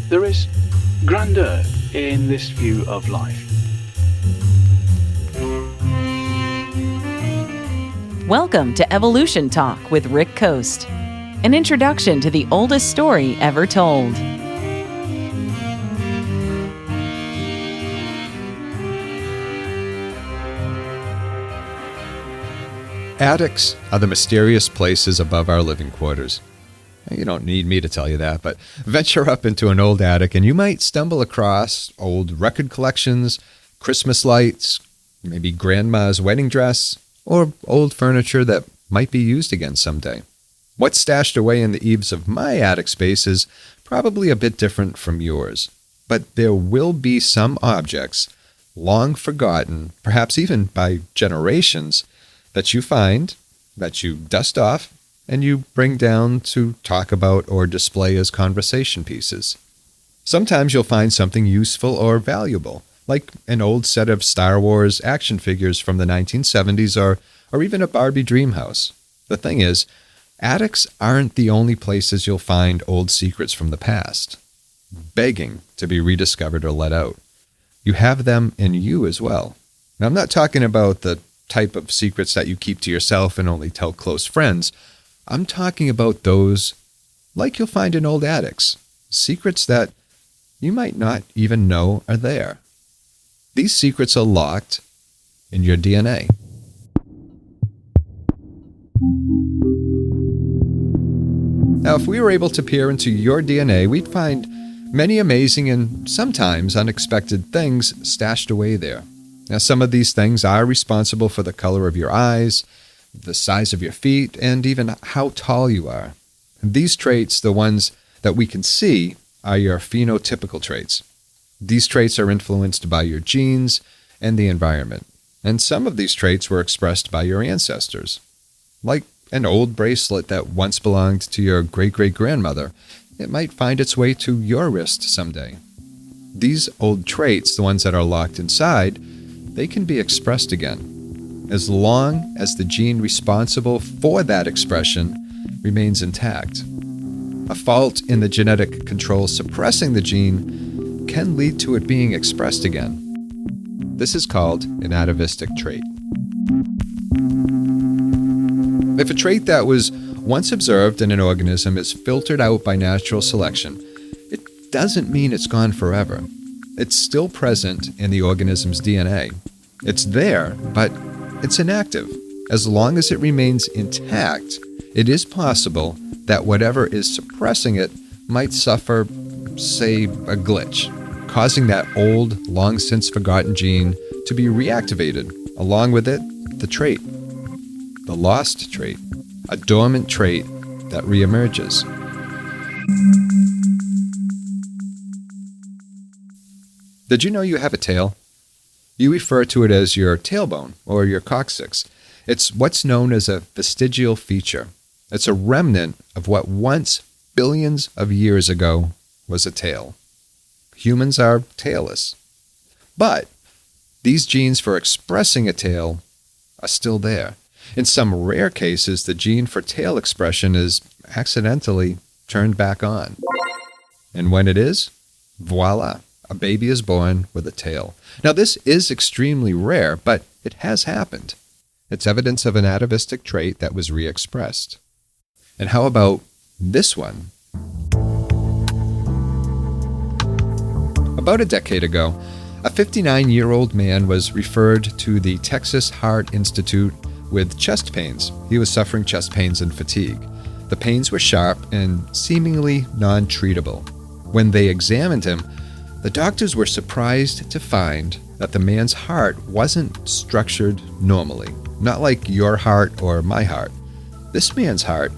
There is grandeur in this view of life. Welcome to Evolution Talk with Rick Coast, an introduction to the oldest story ever told. Attics are the mysterious places above our living quarters. You don't need me to tell you that, but venture up into an old attic and you might stumble across old record collections, Christmas lights, maybe grandma's wedding dress, or old furniture that might be used again someday. What's stashed away in the eaves of my attic space is probably a bit different from yours, but there will be some objects, long forgotten, perhaps even by generations, that you find, that you dust off, and you bring down to talk about or display as conversation pieces. Sometimes you'll find something useful or valuable, like an old set of Star Wars action figures from the 1970s or even a Barbie dream house. The thing is, attics aren't the only places you'll find old secrets from the past, begging to be rediscovered or let out. You have them in you as well. Now, I'm not talking about the type of secrets that you keep to yourself and only tell close friends. I'm talking about those like you'll find in old attics, secrets that you might not even know are there. These secrets are locked in your DNA. Now, if we were able to peer into your DNA, we'd find many amazing and sometimes unexpected things stashed away there. Now, some of these things are responsible for the color of your eyes, the size of your feet, and even how tall you are. And these traits, the ones that we can see, are your phenotypical traits. These traits are influenced by your genes and the environment. And some of these traits were expressed by your ancestors. Like an old bracelet that once belonged to your great-great-grandmother, it might find its way to your wrist someday. These old traits, the ones that are locked inside, they can be expressed again, as long as the gene responsible for that expression remains intact. A fault in the genetic control suppressing the gene can lead to it being expressed again. This is called an atavistic trait. If a trait that was once observed in an organism is filtered out by natural selection, it doesn't mean it's gone forever. It's still present in the organism's DNA. It's there, but it's inactive. As long as it remains intact, it is possible that whatever is suppressing it might suffer, say, a glitch, causing that old, long-since forgotten gene to be reactivated, along with it, the trait. The lost trait, a dormant trait that reemerges. Did you know you have a tail? You refer to it as your tailbone or your coccyx. It's what's known as a vestigial feature. It's a remnant of what once, billions of years ago, was a tail. Humans are tailless. But these genes for expressing a tail are still there. In some rare cases, the gene for tail expression is accidentally turned back on. And when it is, voila, a baby is born with a tail. Now, this is extremely rare, but it has happened. It's evidence of an atavistic trait that was re-expressed. And how about this one? About a decade ago, a 59-year-old man was referred to the Texas Heart Institute with chest pains. He was suffering chest pains and fatigue. The pains were sharp and seemingly non-treatable. When they examined him, the doctors were surprised to find that the man's heart wasn't structured normally, not like your heart or my heart. This man's heart,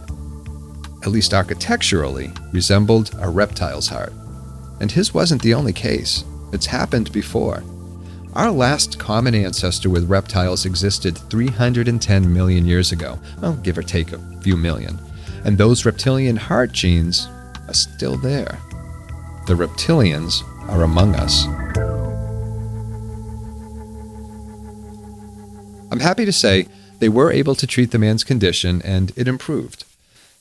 at least architecturally, resembled a reptile's heart. And his wasn't the only case. It's happened before. Our last common ancestor with reptiles existed 310 million years ago, well, give or take a few million. And those reptilian heart genes are still there. The reptilians are among us. I'm happy to say they were able to treat the man's condition and it improved.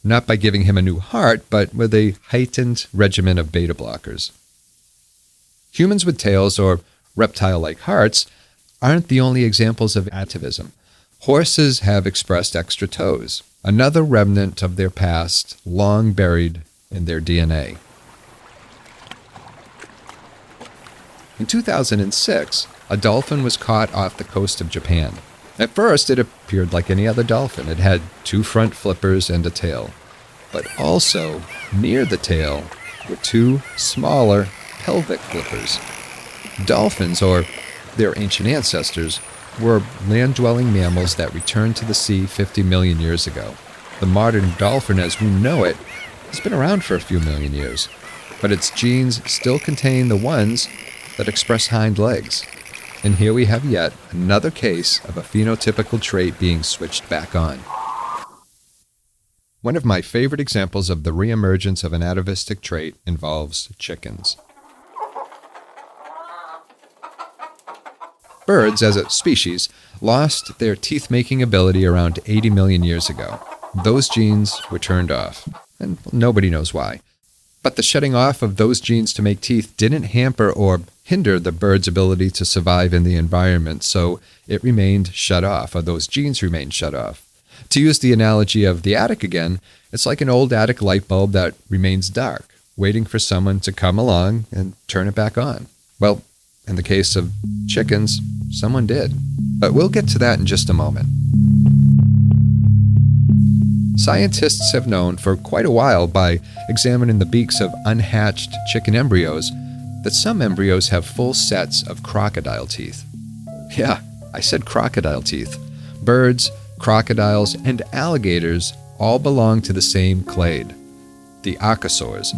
not by giving him a new heart, but with a heightened regimen of beta blockers. Humans with tails or reptile-like hearts aren't the only examples of atavism. Horses have expressed extra toes, another remnant of their past long buried in their DNA. In 2006, a dolphin was caught off the coast of Japan. At first, it appeared like any other dolphin. It had two front flippers and a tail. But also, near the tail, were two smaller pelvic flippers. Dolphins, or their ancient ancestors, were land-dwelling mammals that returned to the sea 50 million years ago. The modern dolphin as we know it has been around for a few million years, but its genes still contain the ones that express hind legs. And here we have yet another case of a phenotypical trait being switched back on. One of my favorite examples of the reemergence of an atavistic trait involves chickens. Birds, as a species, lost their teeth-making ability around 80 million years ago. Those genes were turned off, and nobody knows why. But the shutting off of those genes to make teeth didn't hamper or hinder the bird's ability to survive in the environment, so it remained shut off, or those genes remained shut off. To use the analogy of the attic again, it's like an old attic light bulb that remains dark, waiting for someone to come along and turn it back on. Well, in the case of chickens, someone did. But we'll get to that in just a moment. Scientists have known for quite a while, by examining the beaks of unhatched chicken embryos, that some embryos have full sets of crocodile teeth. Yeah, I said crocodile teeth. Birds, crocodiles, and alligators all belong to the same clade, the archosaurs.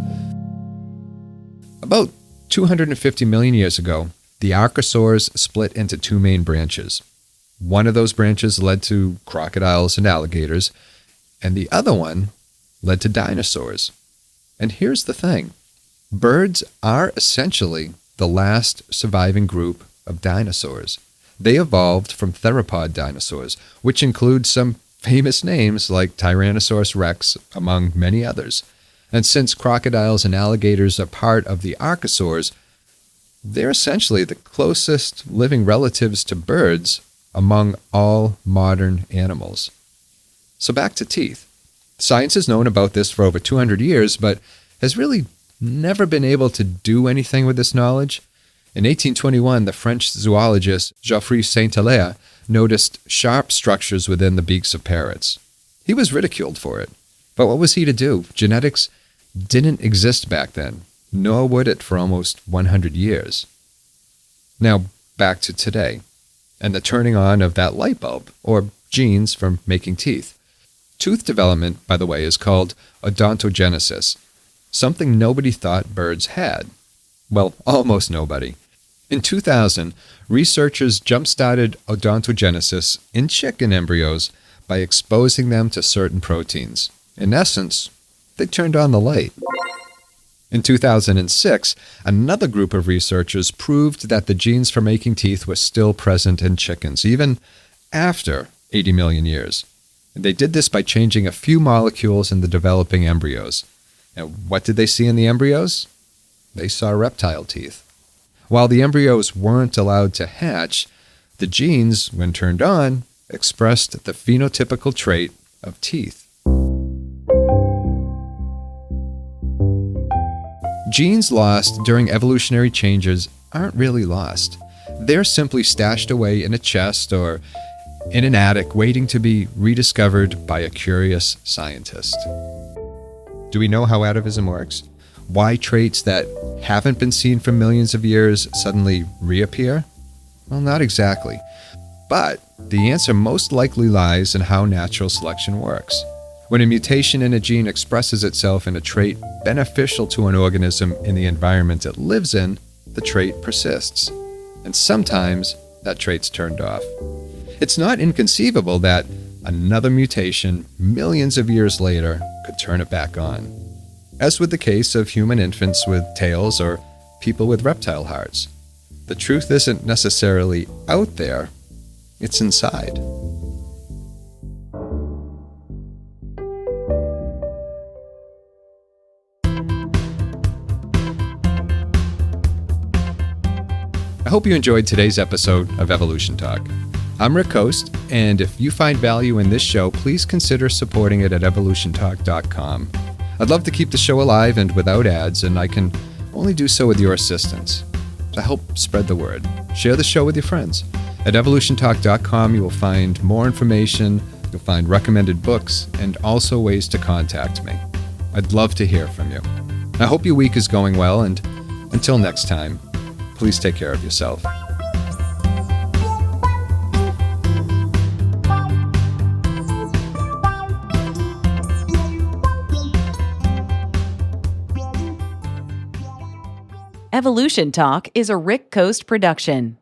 About 250 million years ago, the archosaurs split into two main branches. One of those branches led to crocodiles and alligators, and the other one led to dinosaurs. And here's the thing. Birds are essentially the last surviving group of dinosaurs. They evolved from theropod dinosaurs, which include some famous names like Tyrannosaurus rex, among many others. And since crocodiles and alligators are part of the archosaurs, they're essentially the closest living relatives to birds among all modern animals. So back to teeth. Science has known about this for over 200 years, but has really never been able to do anything with this knowledge. In 1821, the French zoologist Geoffroy Saint-Hilaire noticed sharp structures within the beaks of parrots. He was ridiculed for it. But what was he to do? Genetics didn't exist back then, nor would it for almost 100 years. Now, back to today, and the turning on of that light bulb, or genes for making teeth. Tooth development, by the way, is called odontogenesis, something nobody thought birds had. Well, almost nobody. In 2000, researchers jump-started odontogenesis in chicken embryos by exposing them to certain proteins. In essence, they turned on the light. In 2006, another group of researchers proved that the genes for making teeth were still present in chickens, even after 80 million years. And they did this by changing a few molecules in the developing embryos. And what did they see in the embryos? They saw reptile teeth. While the embryos weren't allowed to hatch, the genes, when turned on, expressed the phenotypical trait of teeth. Genes lost during evolutionary changes aren't really lost. They're simply stashed away in a chest or in an attic waiting to be rediscovered by a curious scientist. Do we know how atavism works? Why traits that haven't been seen for millions of years suddenly reappear? Well, not exactly. But the answer most likely lies in how natural selection works. When a mutation in a gene expresses itself in a trait beneficial to an organism in the environment it lives in, the trait persists. And sometimes that trait's turned off. It's not inconceivable that another mutation millions of years later could turn it back on. As with the case of human infants with tails or people with reptile hearts. The truth isn't necessarily out there, it's inside. I hope you enjoyed today's episode of Evolution Talk. I'm Rick Coast, and if you find value in this show, please consider supporting it at evolutiontalk.com. I'd love to keep the show alive and without ads, and I can only do so with your assistance. To help spread the word, share the show with your friends. At evolutiontalk.com, you will find more information, you'll find recommended books, and also ways to contact me. I'd love to hear from you. I hope your week is going well, and until next time, please take care of yourself. Evolution Talk is a Rick Coast production.